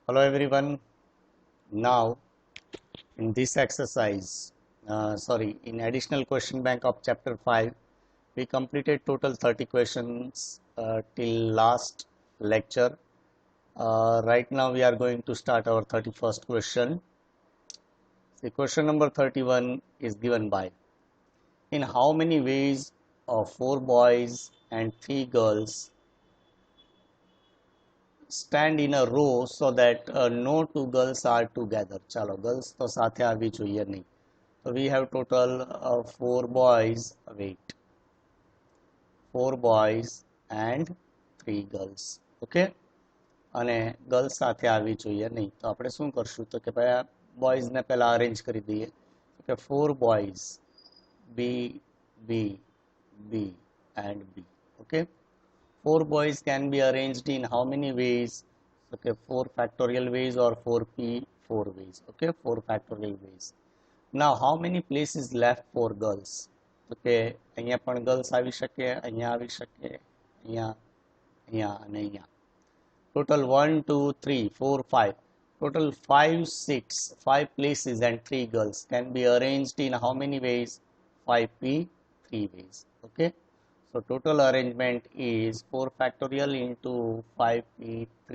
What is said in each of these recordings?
Hello everyone. Now in this exercise, in additional question bank of chapter 5, we completed total 30 questions till last lecture. Right now we are going to start our 31st question. The question number 31 is given by, in how many ways of 4 boys and 3 girls stand in a row so that no two girls are together. Chalo, girls to સાથે આવી જોઈએ નહીં. So we have total 4 boys, wait, 4 boys and 3 girls. Okay? અને girls સાથે આવી જોઈએ નહીં. તો આપણે શું કરશું? તો કે ભાઈ બોયઝને પહેલાં અરેન્જ કરી દઈએ. કે 4 boys, B, B, B and B. Okay? 4 boys can be arranged in how many ways? Okay, 4 factorial ways or 4p 4 ways. Okay, 4 factorial ways. Now how many places left for girls? Okay, અહીંયા પણ girls આવી શકે, અહીંયા આવી શકે, અહીંયા, અહીંયા અને અહીંયા. Total 1, 2, 3, 4, 5. Total 5, 6, 5 places and 3 girls can be arranged in how many ways? 5p 3 ways. Okay. So total arrangement is 4 factorial into 5p3.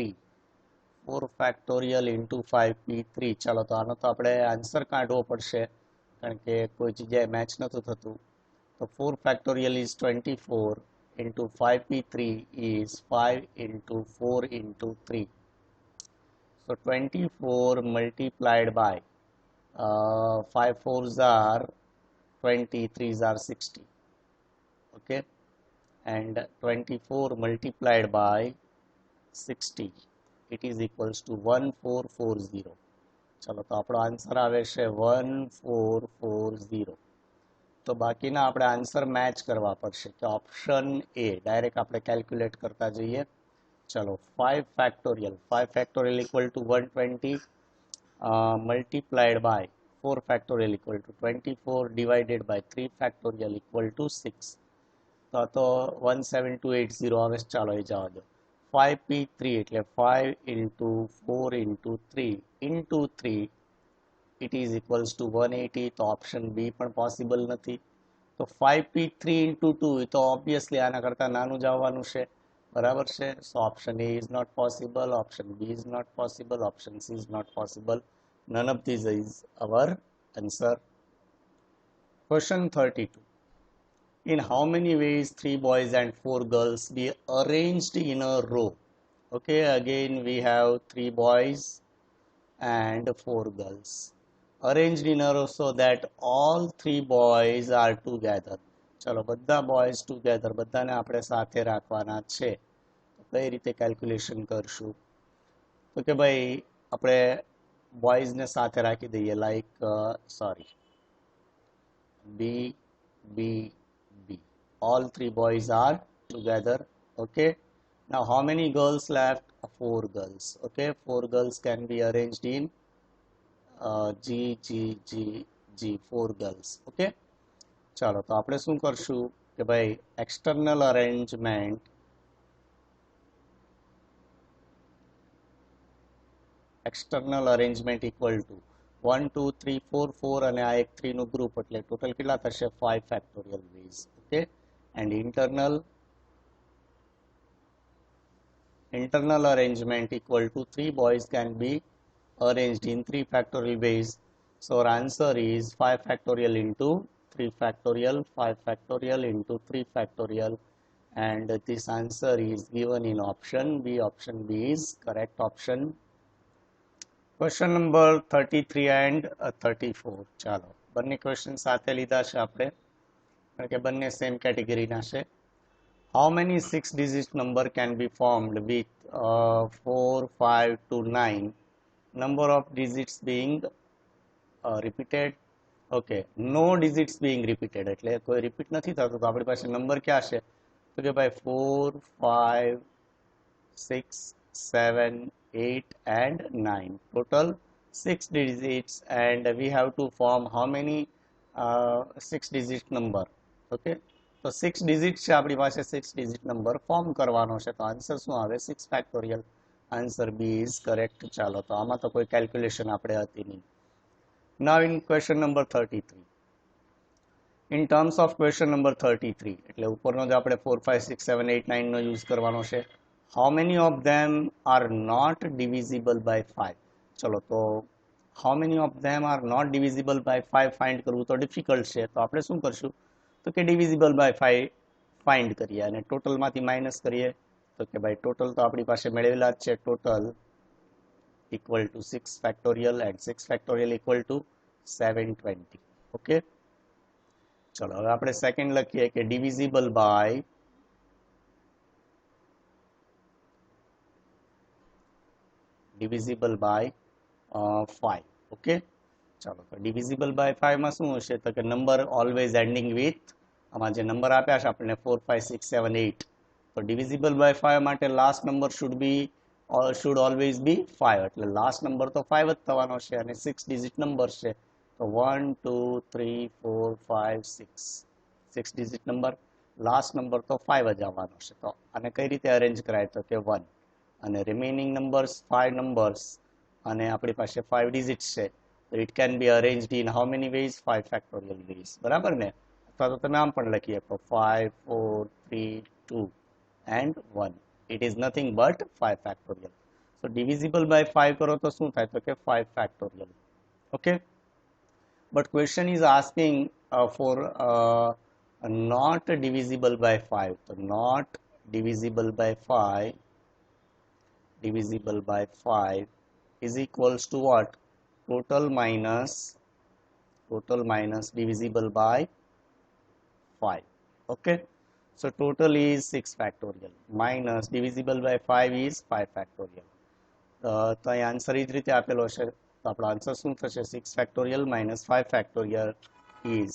4 factorial into 5p3. ચાલો તો આનો તો આપણે આન્સર કાઢવો પડશે કારણ કે કોઈ જગ્યાએ મેચ નહોતું થતું. તો 4 factorial is 24 into 5p3 is 5 into 4 into 3. So 24 multiplied by 5 4s are 20, 3s are 60. Okay. And 24 multiplied by 60, it is equals to 1440. ચલો તો આપણો આન્સર આવે છે 1440. તો બાકીના આપણે આન્સર મેચ કરવા પડશે કે ઓપ્શન એ ડાયરેક્ટ આપણે કેલ્ક્યુલેટ કરતા જઈએ. ચલો 5 factorial, 5 factorial equal to 120 multiplied by 4 factorial equal to 24 divided by 3 factorial equal to 6. તો 17280 આવે. ચાલો એ જવા દો. 5p3 એટલે 5 into 4 into 3 into 3 it is equals to 180. તો ઓપ્શન બી પણ પોસિબલ નથી. તો 5p3 into 2 એ તો ઓબ્વિયસલી આના કરતાં નાનું જ આવવાનું છે. બરાબર છે. So option A is not possible, option B is not possible, option C is not possible. None of these is our answer. Question 32. In how many ways 3 boys and 4 girls be arranged in a row? Okay, again we have 3 boys and 4 girls arranged in a row so that all 3 boys are together. ચલો બધા boys together, બધાને આપણે સાથે રાખવાના છે. તો કઈ રીતે કેલ્ક્યુલેશન કરશું? તો કે ભાઈ આપણે બોયઝને સાથે રાખી દઈએ like B, B, B. All 3 boys are together. Okay. Now how many girls left? 4 girls. Okay. 4 girls can be arranged in G, G, G, G. 4 girls. Okay. ચાલો તો આપણે શું કરશું કે ભાઈ એક્સટર્નલ અરેન્જમેન્ટ ઇક્વલ ટુ 1 2 3 4 4 અને આ એક 3 નું ગ્રુપ એટલે ટોટલ કેટલા થશે 5 factorial ways. Okay. And internal arrangement equal to 3 boys can be arranged in 3 factorial ways. So our answer is 5 factorial into 3 factorial, 5 factorial into 3 factorial, and this answer is given in option B. Option B is correct option. Question number 33 and 34. ચાલો બંને question સાથે લીધા છે આપણે કારણ કે બંને same કેટેગરીના છે. How many 6 digit number can be formed with 4, 5 to 9? Number of digits being repeated. Okay, no digits being repeated એટલે કોઈ રિપીટ નથી થતું. તો આપણી પાસે નંબર ક્યાં છે? તો કે ભાઈ 4, 5, 6, 7, 8 and 9. Total 6 digits and we have to form how many 6 digit number. Okay. તો 6 digit છે આપણી પાસે, 6 digit નંબર ફોર્મ કરવાનો છે. તો આન્સર શું આવે? 6 ફેક્ટોરિયલ. Answer B is correct. ચાલો તો આમાં તો કોઈ કેલ્ક્યુલેશન આપણે હતી નહીં. Now in question number 33. In terms of question number 33, એટલે ઉપરનો જ આપણે 4 5 6 7 8 9 નો યુઝ કરવાનો છે. How many of them are not divisible by 5? ચલો તો how many of them are not divisible by 5 find કરવું તો ડિફિકલ્ટ છે. તો આપણે શું કરશું તો કે ડિવિઝિબલ બાય 5 ફાઇન્ડ કરીએ અને ટોટલમાંથી માઇનસ કરીએ. તો કે ભાઈ ટોટલ તો આપણી પાસે મેળવેલા જ છે. Total equal to 6 factorial and 6 factorial equal to 720. Okay, ચલો હવે આપણે સેકન્ડ લખીએ કે ડિવિઝિબલ બાય 5. ઓકે, ચાલો તો ડિવિઝિબલ બાય 5 માં શું હશે તો કે નંબર ઓલવેઝ એન્ડિંગ વિથ, આમાં જે નંબર આપ્યા છે આપણને 4 5 6 7 8, તો ડિવિઝિબલ બાય 5 માટે last number should always be 5, એટલે લાસ્ટ નંબર તો 5 જ થવાનો છે અને 6 ડિજિટ નંબર છે. તો 1 2 3 4 5 6 6 ડિજિટ નંબર, લાસ્ટ નંબર તો 5 જ આવવાનો છે. તો આને કઈ રીતે અરેન્જ કરાય તો કે 1 અને રિમેનિંગ નંબર્સ 5 નંબર્સ અને આપણી પાસે 5 ડિજિટ્સ છે. તો it can be arranged in how many ways? 5 factorial ways. બરાબર ને? અથવા તો તમે આમ પણ લખી શકો 5 4 3 2 and 1. It is nothing but 5 factorial. So divisible by 5 કરો તો શું થાય તો કે 5 factorial. Okay, but question is asking for not divisible by 5. So not divisible by 5 is equals to what? Total minus divisible by 5. Okay, so total is 6 factorial minus divisible by 5 is 5 factorial. તો અહીં answer એ જ રીતે આપેલો છે. તો આપણો answer શું થશે? 6 factorial minus 5 factorial is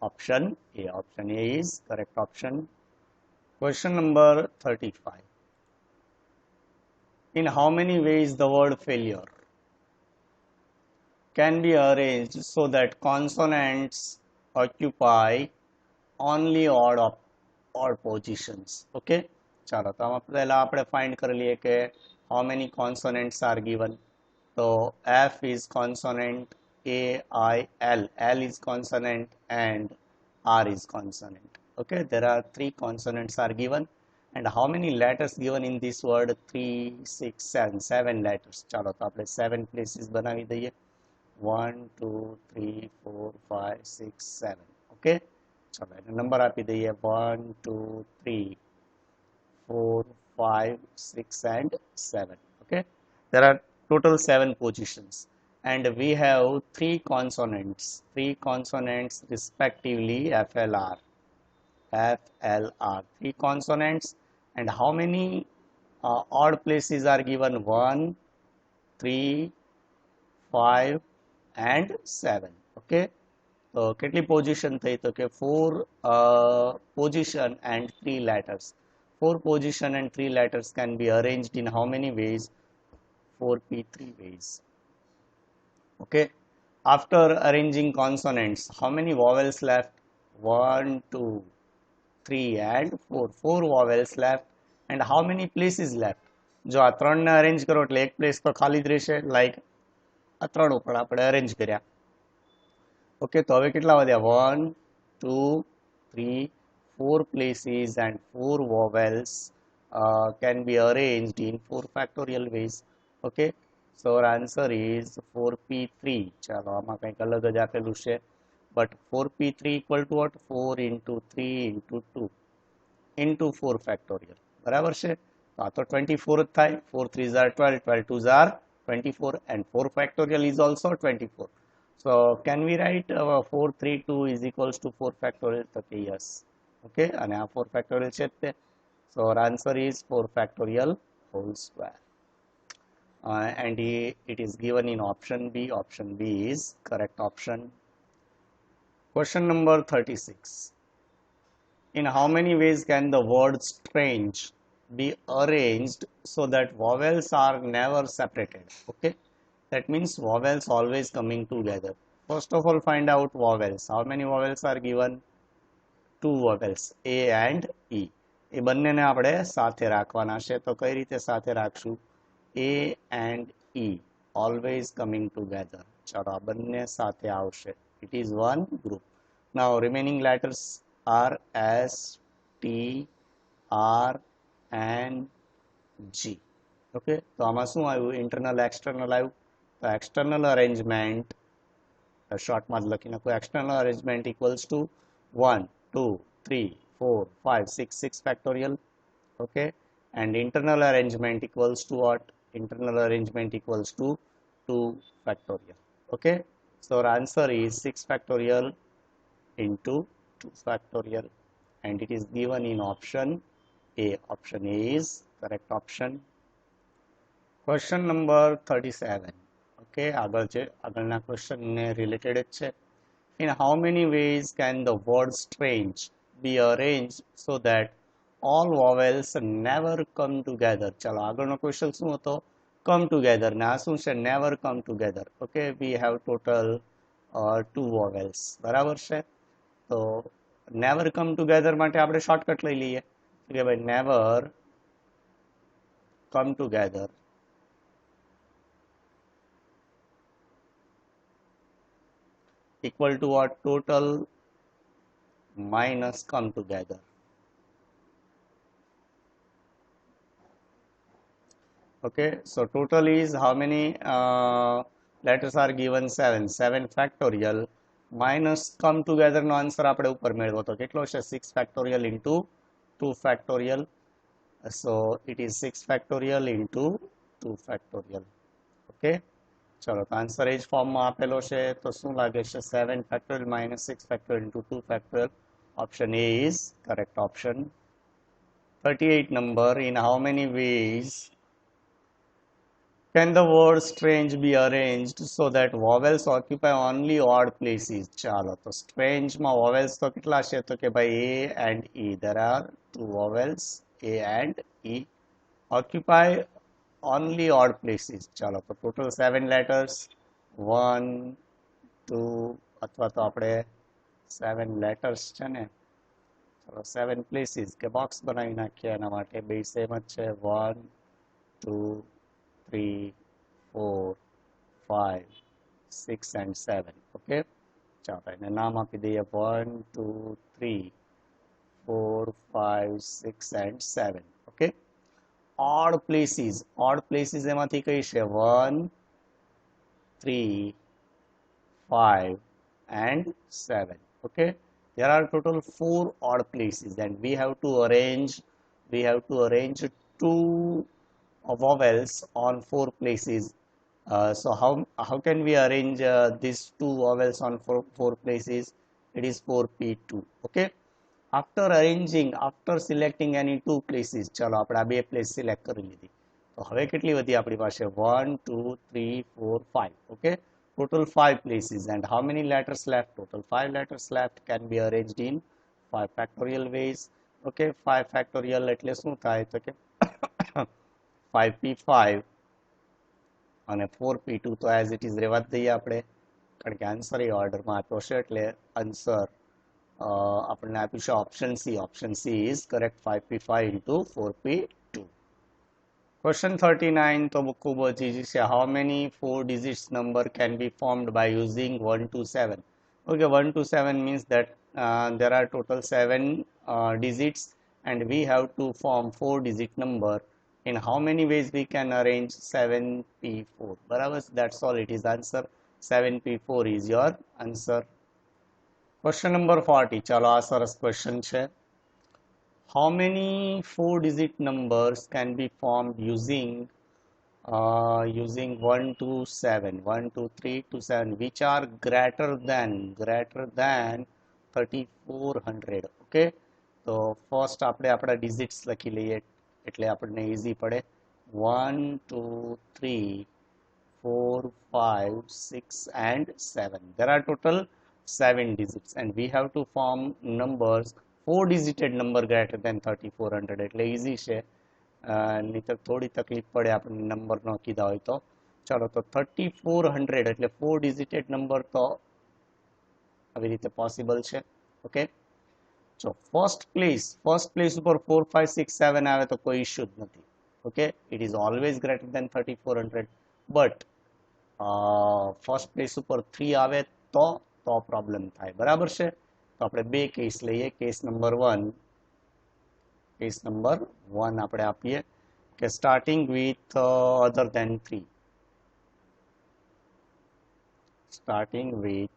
option A. Option A is correct option. Question number 35. In how many ways the word failure can be arranged so that consonants occupy only odd positions? Okay, ચાલો તો આમાં પહેલા આપણે find કરી લઈએ કે how many consonants are given. So F is consonant, A, I, L. L is consonant and R is consonant. Okay, there are 3 consonants are given. And how many letters given in this word? 3, 6, 7. 7 letters. ચાલો તો આપણે 7 places બનાવી દઈએ. 1, 2, 3, 4, 5, 6, 7. Okay, ચાલો એનો number આપી દઈએ 1, 2, 3, 4, 5, 6 and 7. Okay, there are total 7 positions and we have 3 consonants respectively FLR, 3 consonants. And how many odd places are given? 1, 3, 5 and 7. Okay, so કેટલી પોઝિશન થઈ તો કે 4 position and 3 letters. 4 position and 3 letters can be arranged in how many ways? 4p3 ways. Okay, after arranging consonants, how many vowels left? 1, 2, 3 and 4. 4 vowels left. And how many places left? જો આ 3 ને arrange કરો એટલે એક place તો ખાલી જ રહેશે. લાઈક આ 3 ઉપર આપણે અરેન્જ કર્યા. ઓકે, તો હવે કેટલા વધ્યા? 1, 2, 3, 4 places and 4 vowels can be arranged in 4 factorial ways. Okay, so our answer is 4p3. ચાલો આમાં કંઈક અલગ જ આપેલું છે. But 4p3 equal to what? 4 into 3 into 2 into 4 factorial. બરાબર છે? તો આ તો 24 જ થાય. 4 3s are 12, 12 2s are 24 and 4 factorial is also 24. So can we write 432 is equals to 4 factorial? Okay, yes. Okay, and 4 factorial છે તે. So our answer is 4 factorial whole square. And it is given in option B. Option B is correct option. Question number 36. In how many ways can the word strange be arranged so that vowels are never separated? Okay, that means vowels always coming together. First of all, find out vowels. How many vowels are given? 2 vowels, A and E. એ બંનેને આપણે સાથે રાખવાના છે. તો કઈ રીતે સાથે રાખશું? A and E always coming together. ચાલો આ બંને સાથે આવશે. It is one group. Now remaining letters are S, T, R and G. Okay, તો આમાં શું આવ્યું? ઇન્ટરનલ એક્સટર્નલ આવ્યું. તો એક્સટર્નલ અરેન્જમેન્ટ શોર્ટમાં જ લખી નાખો. External arrangement equals to 1, 2, 3, 4, 5, 6, 6 factorial. Okay, and internal arrangement equals to what? Internal arrangement equals to 2 factorial. Okay, so our answer is 6 factorial into 2 factorial, and it is given in option A. Option A is correct option. Question number 37. Okay, આગળના question ને related જ છે. In how many ways can the word strange be arranged so that all vowels never come together? ચલો આગળનો question શું હતો? Come together. ને આ શું છે? Never come together. Okay, we have total 2 vowels. બરાબર છે? તો never come together માટે આપણે શોર્ટકટ લઈ લઈએ કે ભાઈ never come together equal to what? Total minus come together. Okay, so total is how many letters are given? 7. 7 factorial minus come together no answer આપણે ઉપર મેળવો તો કેટલો છે? 6 factorial into 2 factorial. So it is 6 factorial into 2 factorial. Okay, ચલો તો answer એ જ ફોર્મમાં આપેલો છે. તો શું લાગે છે? 7 factorial minus 6 factorial into 2 factorial. Option A is correct option. 38 number. In how many ways can the word strange be arranged so that vowels occupy only odd places? ચાલો તો strange માં vowels તો કેટલા છે? તો કે ભાઈ A and E. There are 2 vowels A and E occupy only odd places. ચાલો તો total 7 letters. 1, 2 અથવા તો આપણે 7 letters છે ને, ચલો 7 places કે બોક્સ બનાવી નાખીએ એના માટે. બે સેમ જ છે. 1, 2, 3, 4, 5, 6 and 7. Okay, ચાલો એને નામ આપી દઈએ 1, 2, 3, 4, 5, 6 and 7. Okay, odd places એમાંથી કઈ છે? 1, 3, 5 and 7. Okay, there are total 4 odd places and we have to arrange 2 vowels on 4 places. So how can we arrange these 2 vowels on 4 places? It is 4p2. Okay, after selecting any 2 places, ચલો આપણે આ બે place select કરી લીધી. તો હવે કેટલી વધી આપણી પાસે? 1, 2, 3, 4, 5. Okay, total 5 places. And how many letters left? Total 5 letters left can be arranged in 5 factorial ways. Okay, 5 factorial એટલે શું થાય? તો કે 5p5 અને 4p2 તો એઝ ઇટ ઇઝ રહેવા જ દઈએ આપણે, કારણ કે આન્સર એ ઓર્ડરમાં આપ્યો છે. એટલે આન્સર આપણને આપ્યું છે option C. Option C is correct. 5p5 into 4p2. Question 39 તો ખૂબ જ easy છે. How many 4 digits number can be formed by using 1 to 7? Okay, 1 to 7 means that there are total 7 digits and we have to form 4 digit number. In how many ways we can arrange 7p4? બરાબર, that's all. It is answer. 7p4 is your answer. Question number 40. ચાલો આ સરસ question છે. How many 4 digit numbers can be formed using 1 to 7? 1, 2, 3 to 7 which are greater than 3400. Okay, તો first આપણે આપણા digits લખી લઈએ એટલે આપણને easy પડે. 1, 2, 3, 4, 5, 6 and 7. There are total 7 digits and we have to form numbers 4 digit number greater than 3400. એટલે easy છે. નહીં તો થોડી તકલીફ પડે આપણને નંબર ન કીધા હોય તો. ચાલો તો 3400 એટલે 4 digit નંબર તો આવી રીતે પોસિબલ છે. ઓકે, જો ફર્સ્ટ પ્લેસ ઉપર 4, 5, 6, 7 આવે તો કોઈ ઇશ્યુ જ નથી. okay, it is always greater than 3400, but first place ઉપર 3 આવે તો પ્રોબ્લેમ થાય, બરાબર છે. તો આપણે બે કેસ લઈએ. કેસ નંબર 1 આપણે આપીએ કે starting with other than 3, starting with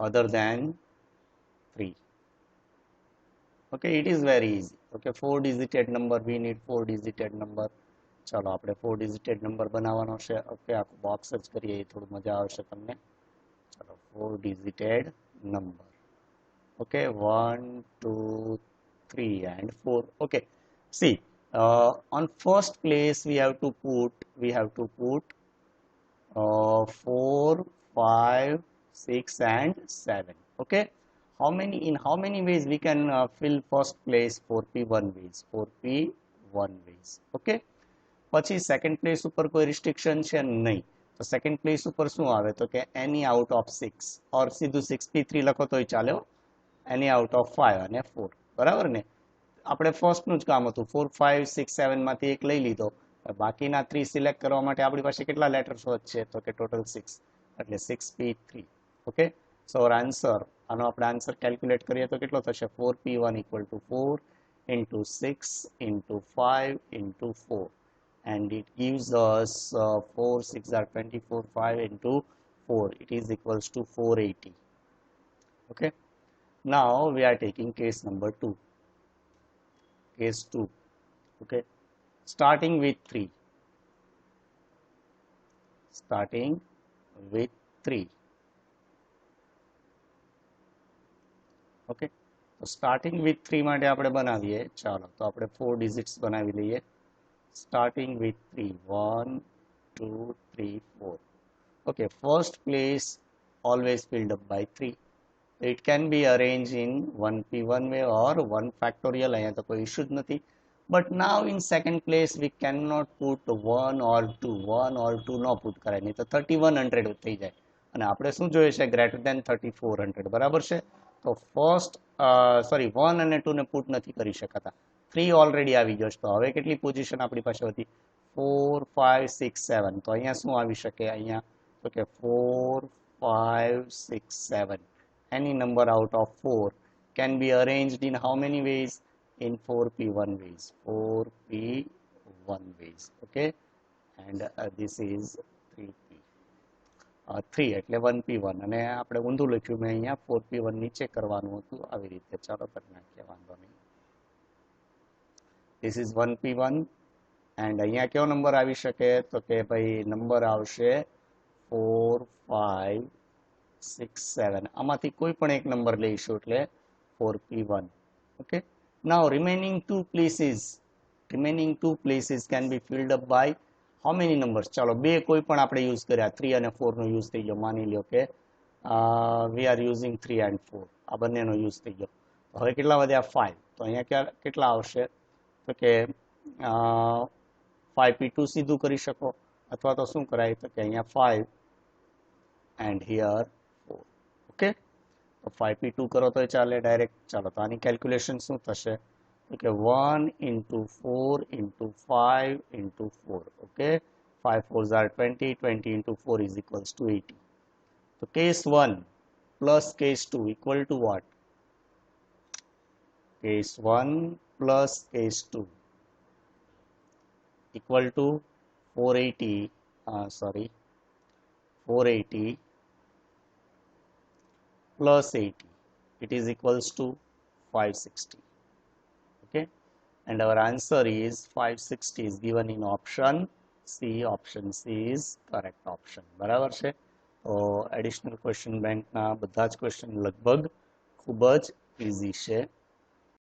other than 3. Okay, it is very easy. Okay, 4 digit number, we need 4 digit number. ચાલો આપણે 4 digit number બનાવવાનો છે. ઓકે, આખું બોક્સ જ કરીએ, થોડું મજા આવશે તમને. ચાલો 4 digit number. Okay, 1 2 3 and 4. Okay, see, on first place we have to put 4 5 6 and 7. Okay, how many ways we can fill first place? 4p1 ways, 4p1 ways. Okay, પછી સેકન્ડ પ્લેસ ઉપર કોઈ રિસ્ટ્રિક્શન છે નહીં, તો second place ઉપર શું આવે તો કે એની આઉટ ઓફ 6 ઓર સીધું 6p3 લખો તોય ચાલે, એની આઉટ ઓફ 5 અને 4, બરાબર ને. આપણે ફર્સ્ટનું જ કામ હતું, 4 5 6 7 માંથી એક લઈ લીધો, બાકીના 3 સિલેક્ટ કરવા માટે આપણી પાસે કેટલા લેટર્સ છે તો કે ટોટલ 6, એટલે 6p3. ઓકે, સો અવર આન્સર, આનો આપણે આન્સર કેલ્ક્યુલેટ કરીએ તો કેટલો થશે? 4p1 equal to 4 into 6 into 5 into 4, and it gives us 4 6 are 24, 5 into 4, it is equals to 480. Okay, now we are taking case number 2. Case 2. Okay, starting with 3. Starting with 3. Okay, તો starting with 3 માટે આપણે બનાવીએ. ચાલો તો આપણે 4 digits બનાવી લઈએ. Starting with 3, 1 2 3 4. Okay, first place always filled up by 3. It can be arranged in 1p1 way or 1 factorial, અહીંયા તો કોઈ ઇશ્યુ જ નથી. But now in second place we cannot put 1 or 2, 1 or 2 ન પુટ કરાય, નહીં તો 3100 થઈ જાય, અને આપણે શું જોઈએ છે? ગ્રેટર દેન 3400, બરાબર છે. તો ફર્સ્ટ 1 અને 2 ને પુટ નથી કરી શકાતા, 3 ઓલરેડી આવી ગયો છે. તો હવે કેટલી પોઝિશન આપણી પાસે હતી? 4 5 6 7. તો અહીંયા શું આવી શકે? અહીંયા તો કે 4 5 6 7, any number out of 4 can be arranged in how many ways? In 4p1 ways, 4p1 ways. Okay, and this is 3p 3 એટલે 1p1, અને આપણે ઊંધું લખ્યું, મેં અહીંયા 4p1 નીચે કરવાનું હતું, આવી રીતે. ચાલો કરી નાખીએ, વાંધો નહીં. this is 1p1, and અહીંયા કયો નંબર આવી શકે તો કે ભાઈ નંબર આવશે 4 5 6 7. આમાંથી કોઈ પણ એક નંબર લઈશું એટલે 4p1. Okay, now remaining two places can be filled up by how many numbers? ચાલો બે કોઈ પણ આપણે યુઝ કર્યા, 3 અને 4 નો યુઝ થઈ ગયો. માની લ્યો કે we are using 3 and 4, આ બંનેનો યુઝ થઈ ગયો. હવે કેટલા વધ્યા? 5. તો અહીંયા કેટલા આવશે તો કે 5p2 સીધું કરી શકો, અથવા તો શું કરાય તો કે અહીંયા 5 and here 4. Okay, તો 5p2 કરો તો ચાલે ડાયરેક્ટ. ચાલો તો આની કેલ્ક્યુલેશન શું થશે તો કે 1 into 4 into 5 into 4. Okay, 5 4s are 20, 20 into 4 is equals to 80. So case 1 plus case 2 equal to what? Case 1 plus case 2 equal to 480 plus 80, it is equals to 560. Okay, and our answer is 560 is given in option C. Option C is correct option, બરાબર છે. તો additional question બેંકના બધા જ question લગભગ ખૂબ જ easy છે.